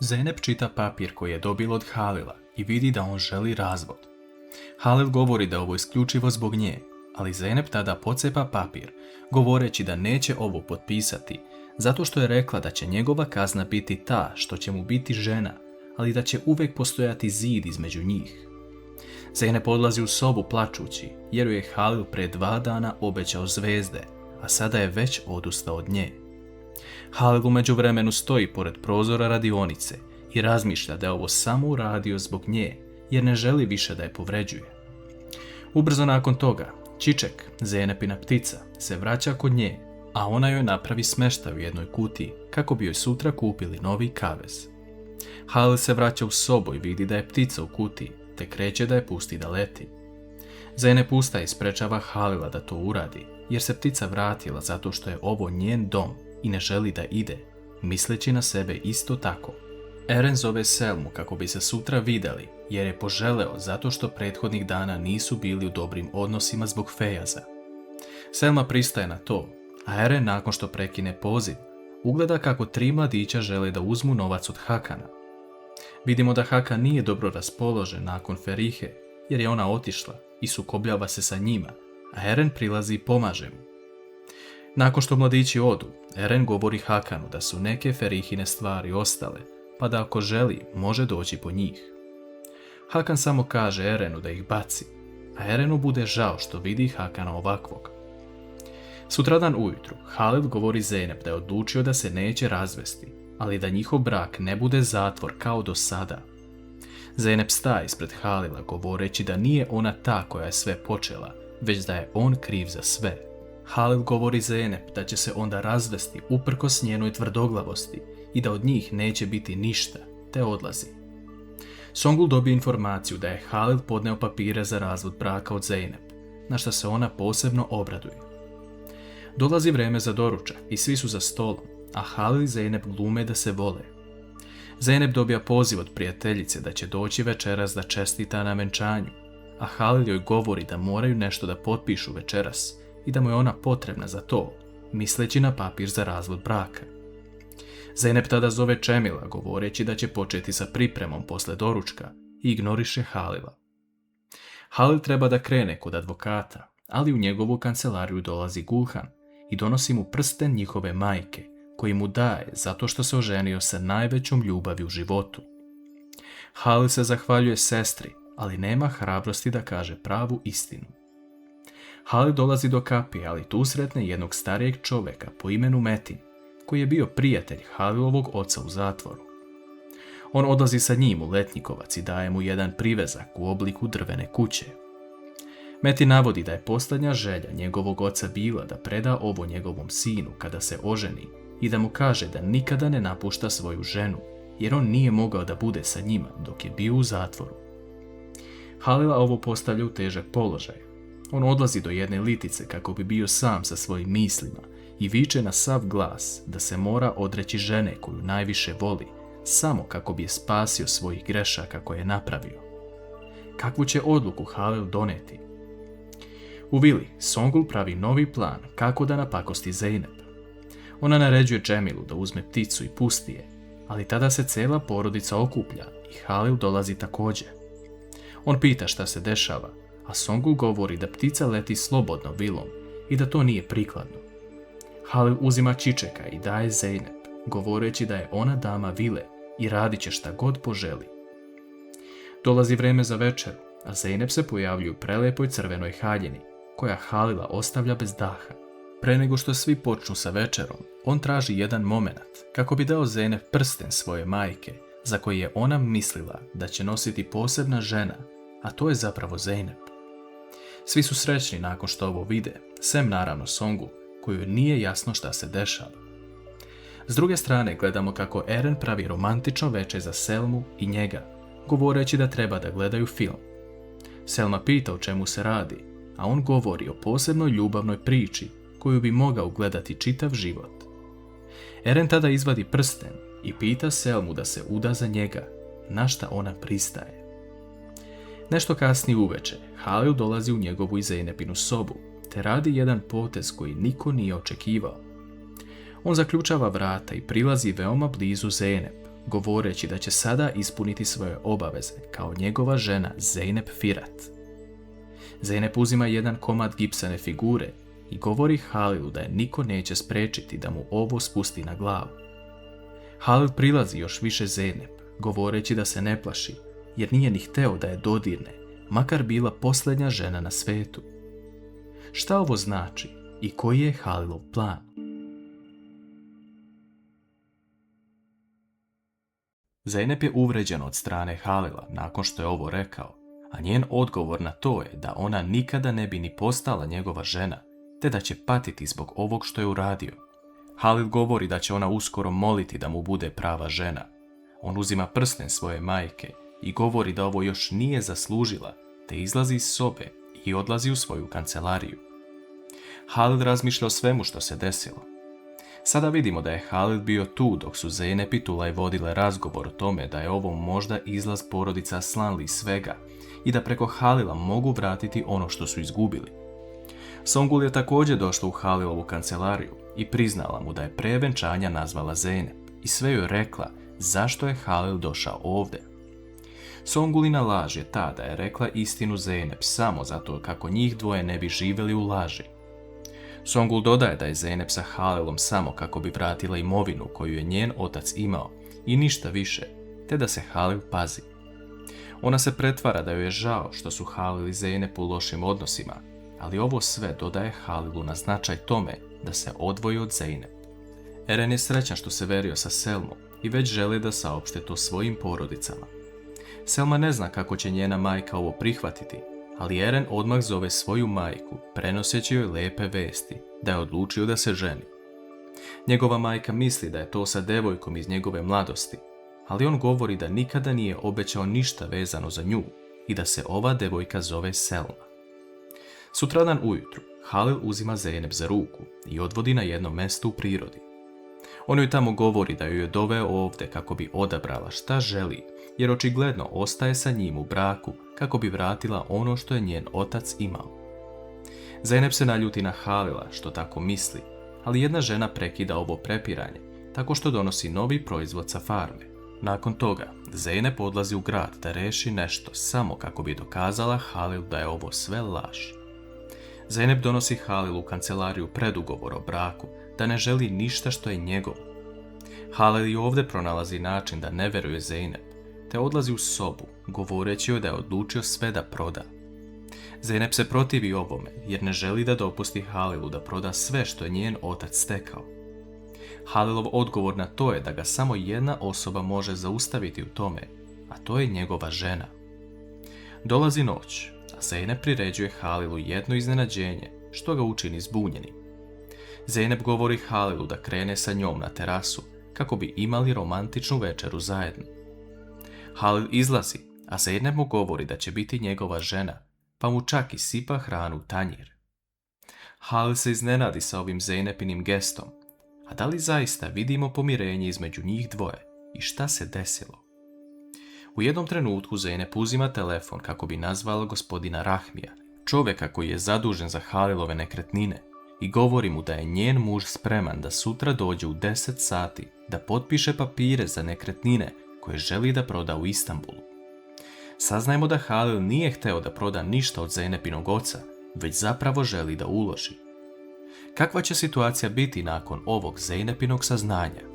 Zeynep čita papir koji je dobila od Halila i vidi da on želi razvod. Halil govori da je ovo isključivo zbog nje, ali Zeynep tada pocepa papir, govoreći da neće ovo potpisati, zato što je rekla da će njegova kazna biti ta što će mu biti žena, ali da će uvijek postojati zid između njih. Zeynep odlazi u sobu plačući, jer joj je Halil pre 2 dana obećao zvijezde, a sada je već odustao od nje. Halil u međuvremenu stoji pored prozora radionice i razmišlja da je ovo samo uradio zbog nje, jer ne želi više da je povređuje. Ubrzo nakon toga, Čiček, Zeynepina ptica, se vraća kod nje, a ona joj napravi smještaj u jednoj kutiji kako bi joj sutra kupili novi kavez. Halil se vraća u sobu i vidi da je ptica u kutiji, te kreće da je pusti da leti. Zeynep ustaje i sprečava Halila da to uradi, jer se ptica vratila zato što je ovo njen dom i ne želi da ide, misleći na sebe isto tako. Eren zove Selmu kako bi se sutra vidjeli, jer je poželeo zato što prethodnih dana nisu bili u dobrim odnosima zbog Fejaza. Selma pristaje na to, a Eren nakon što prekine poziv, ugleda kako 3 mladića žele da uzmu novac od Hakana. Vidimo da Hakan nije dobro raspoložen nakon Ferihe, jer je ona otišla i sukobljava se sa njima, a Eren prilazi i pomaže mu. Nakon što mladići odu, Eren govori Hakanu da su neke Ferihine stvari ostale, pa da ako želi, može doći po njih. Hakan samo kaže Erenu da ih baci, a Erenu bude žao što vidi Hakana ovakvog. Sutradan ujutru, Halil govori Zeynep da je odlučio da se neće razvesti, ali da njihov brak ne bude zatvor kao do sada. Zeynep staje ispred Halila govoreći da nije ona ta koja je sve počela, već da je on kriv za sve. Halil govori Zeynep da će se onda razvesti uprkos njenoj tvrdoglavosti i da od njih neće biti ništa, te odlazi. Songul dobije informaciju da je Halil podneo papire za razvod braka od Zeynep, na što se ona posebno obraduje. Dolazi vrijeme za doručak i svi su za stolom, a Halil i Zeynep glume da se vole. Zeynep dobija poziv od prijateljice da će doći večeras da čestita na venčanju, a Halil joj govori da moraju nešto da potpišu večeras i da mu je ona potrebna za to, misleći na papir za razvod braka. Zeynep tada zove Čemila govoreći da će početi sa pripremom posle doručka i ignoriše Halila. Halil treba da krene kod advokata, ali u njegovu kancelariju dolazi Gulhan i donosi mu prsten njihove majke, koji mu daje zato što se oženio sa najvećom ljubavi u životu. Halil se zahvaljuje sestri, ali nema hrabrosti da kaže pravu istinu. Halil dolazi do kapije, ali tu sretne jednog starijeg čoveka po imenu Metin, koji je bio prijatelj Halilovog oca u zatvoru. On odlazi sa njim u Letnjikovac i daje mu jedan privezak u obliku drvene kuće. Metin navodi da je posljednja želja njegovog oca bila da preda ovo njegovom sinu kada se oženi i da mu kaže da nikada ne napušta svoju ženu, jer on nije mogao da bude sa njima dok je bio u zatvoru. Halila ovo postavlja u težak položaj. On odlazi do jedne litice kako bi bio sam sa svojim mislima i viče na sav glas da se mora odreći žene koju najviše voli, samo kako bi je spasio svojih grešaka koje je napravio. Kakvu će odluku Halil doneti? U vili, Songul pravi novi plan kako da napakosti Zeynep. Ona naređuje Džemilu da uzme pticu i pusti je, ali tada se cijela porodica okuplja i Halil dolazi također. On pita šta se dešava, a Songul govori da ptica leti slobodno vilom i da to nije prikladno. Halil uzima Čičeka i daje Zeynep, govoreći da je ona dama vile i radit će šta god poželi. Dolazi vrijeme za večeru, a Zeynep se pojavljuje u prelepoj crvenoj haljini, koja Halila ostavlja bez daha. Pre nego što svi počnu sa večerom, on traži jedan moment kako bi dao Zeynep prsten svoje majke, za koji je ona mislila da će nositi posebna žena, a to je zapravo Zeynep. Svi su srećni nakon što ovo vide, sem naravno Songul, koju nije jasno šta se dešava. S druge strane gledamo kako Eren pravi romantično večer za Selmu i njega, govoreći da treba da gledaju film. Selma pita o čemu se radi, a on govori o posebnoj ljubavnoj priči koju bi mogao gledati čitav život. Eren tada izvadi prsten i pita Selmu da se uda za njega, na šta ona pristaje. Nešto kasnije uveče, Halil dolazi u njegovu i Zeynepinu sobu, te radi jedan potez koji niko nije očekivao. On zaključava vrata i prilazi veoma blizu Zeynep, govoreći da će sada ispuniti svoje obaveze kao njegova žena Zeynep Firat. Zeynep uzima jedan komad gipsane figure i govori Halilu da je niko neće spriječiti da mu ovo spusti na glavu. Halil prilazi još više Zeynep, govoreći da se ne plaši, jer nije ni hteo da je dodirne, makar bila posljednja žena na svetu. Šta ovo znači i koji je Halilov plan? Zeynep je uvređena od strane Halila nakon što je ovo rekao, a njen odgovor na to je da ona nikada ne bi ni postala njegova žena, te da će patiti zbog ovog što je uradio. Halil govori da će ona uskoro moliti da mu bude prava žena. On uzima prsten svoje majke i govori da ovo još nije zaslužila, te izlazi iz sobe i odlazi u svoju kancelariju. Halil razmišlja o svemu što se desilo. Sada vidimo da je Halil bio tu dok su Zeynep i Tulaj vodile razgovor o tome da je ovo možda izlaz porodica Aslanli iz svega i da preko Halila mogu vratiti ono što su izgubili. Songul je također došla u Halilovu kancelariju i priznala mu da je pre venčanja nazvala Zeynep i sve joj rekla zašto je Halil došao ovdje. Songulina laž je ta da je rekla istinu Zeynep samo zato kako njih dvoje ne bi živjeli u laži. Songul dodaje da je Zeynep sa Halilom samo kako bi vratila imovinu koju je njen otac imao i ništa više, te da se Halil pazi. Ona se pretvara da joj je žao što su Halil i Zeynep u lošim odnosima, ali ovo sve dodaje Halilu na značaj tome da se odvoji od Zeynep. Eren je srećan što se verio sa Selmom i već želi da saopšte to svojim porodicama. Selma ne zna kako će njena majka ovo prihvatiti, ali Eren odmah zove svoju majku, prenoseći joj lepe vesti, da je odlučio da se ženi. Njegova majka misli da je to sa devojkom iz njegove mladosti, ali on govori da nikada nije obećao ništa vezano za nju i da se ova devojka zove Selma. Sutradan ujutru, Halil uzima Zeynep za ruku i odvodi na jedno mjesto u prirodi. On joj tamo govori da joj je doveo ovdje kako bi odabrala šta želi, jer očigledno ostaje sa njim u braku kako bi vratila ono što je njen otac imao. Zeynep se naljuti na Halila što tako misli, ali jedna žena prekida ovo prepiranje tako što donosi novi proizvod sa farme. Nakon toga, Zeynep odlazi u grad da reši nešto samo kako bi dokazala Halil da je ovo sve laž. Zeynep donosi Halilu u kancelariju predugovor o braku, da ne želi ništa što je njegovo. Halil i ovdje pronalazi način da ne veruje Zeynep, te odlazi u sobu, govoreći joj da je odlučio sve da proda. Zeynep se protivi ovome, jer ne želi da dopusti Halilu da proda sve što je njen otac stekao. Halilov odgovor na to je da ga samo jedna osoba može zaustaviti u tome, a to je njegova žena. Dolazi noć, a Zeynep priređuje Halilu jedno iznenađenje, što ga učini zbunjenim. Zeynep govori Halilu da krene sa njom na terasu, kako bi imali romantičnu večeru zajedno. Halil izlazi, a Zeynep mu govori da će biti njegova žena, pa mu čak i sipa hranu u tanjir. Halil se iznenadi sa ovim Zeynepinim gestom, a da li zaista vidimo pomirenje između njih dvoje i šta se desilo? U jednom trenutku Zeynep uzima telefon kako bi nazvala gospodina Rahmija, čovjeka koji je zadužen za Halilove nekretnine, i govori mu da je njen muž spreman da sutra dođe u 10 sati da potpiše papire za nekretnine koje želi da proda u Istanbulu. Saznajemo da Halil nije hteo da proda ništa od Zeynepinog oca, već zapravo želi da uloži. Kakva će situacija biti nakon ovog Zeynepinog saznanja?